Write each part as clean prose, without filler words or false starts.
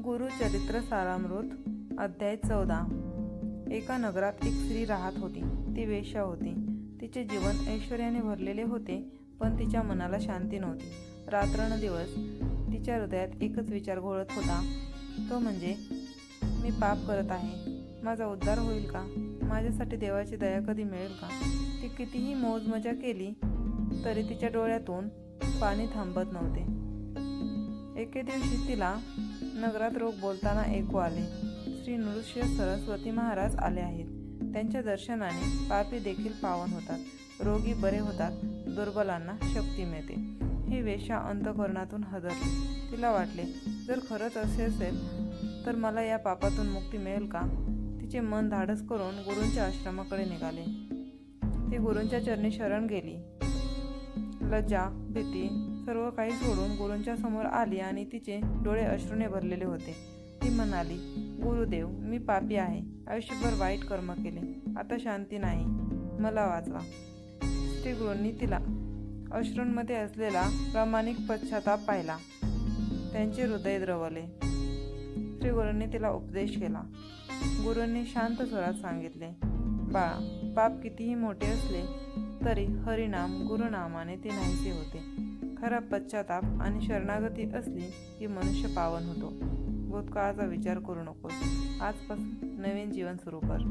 गुरु चरित्र सारामृत अध्याय 14। एका नगरात एक स्त्री राहत होती। ती वेश्या होती। तिचे जीवन ऐश्वर्याने भरलेले होते, पण तिच्या मनाला शांती नव्हती। रात्रंदिवस तिच्या हृदयात एकच विचार घोळत होता, तो म्हणजे मी पाप करत आहे, माझा उद्धार होईल का? माझ्यासाठी देवाची दया कधी मिळेल का? ती कितीही मौजमजा केली तरी तिच्या डोळ्यातून पाणी थांबत नव्हते। एके दिवशी तिला नगरात रोग बोलताना ऐकू आले, श्री नृसिंह सरस्वती महाराज आले आहेत। त्यांच्या दर्शनाने पापी देखील पावन होतात, रोगी बरे होतात, दुर्बलांना शक्ती मिळते। ही वेश्या अंतःकरणातून हादरली। तिला वाटले, जर खरंच असे असेल तर मला या पापातून मुक्ती मिळेल का? तिचे मन धाडस करून गुरूंच्या आश्रमाकडे निघाले। ती गुरूंच्या चरणी शरण गेली। लज्जा, भीती सर्व काही सोडून गुरूंच्या समोर आली आणि तिचे डोळे अश्रूने भरलेले होते। ती म्हणाली, गुरुदेव, मी पापी आहे, आयुष्यभर वाईट कर्म केले, आता शांती नाही, मला वाचवा। श्री गुरूंनी तिला अश्रूंमध्ये असलेला प्रामाणिक पश्चाताप पाहिला। त्यांचे हृदय द्रवले। श्री गुरूंनी तिला उपदेश केला। गुरूंनी शांत स्वरात सांगितले, बाळा, पाप कितीही मोठे असले तरी हरिनाम गुरुनामाने ते नाहीसे होते। खरा पश्चाताप आणि शरणागती असली की मनुष्य पावन होतो। भूतकाळाचा विचार करू नकोस, आजपासून नवीन जीवन सुरू कर।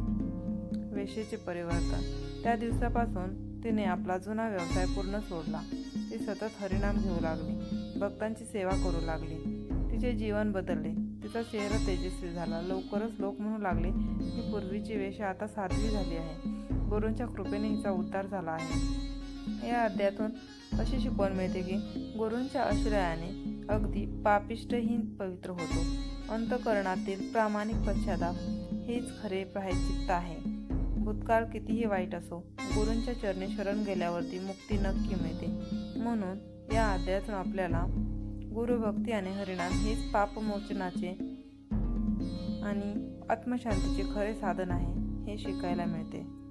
वेश्येचे परिवर्तन। त्या दिवसापासून तिने आपला जुना व्यवसाय पूर्ण सोडला। ती सतत हरिनाम घेऊ लागली, भक्तांची सेवा करू लागली। तिचे जीवन बदलले, तिचा चेहरा तेजस्वी झाला। लवकरच लोक म्हणू लागले की पूर्वीची वेश्या आता साध्वी झाली आहे। गुरूंच्या कृपेने हिचा उद्धार झाला आहे। या अध्यायातून अशी शिकवण मिळते की गुरूंच्या आश्रयाने अगदी पापिष्टही पवित्र होतो। अंतःकरणातील प्रामाणिक पश्चाताप हेच खरे प्रायश्चित्त आहे। भूतकाळ कितीही वाईट असो, गुरूंच्या चरणी शरण गेल्यावरती मुक्ती नक्की मिळते। म्हणून या अध्यायातून आपल्याला गुरुभक्ती आणि हरिनाम हेच पापमोचनाचे आणि आत्मशांतीचे खरे साधन आहे, हे शिकायला मिळते।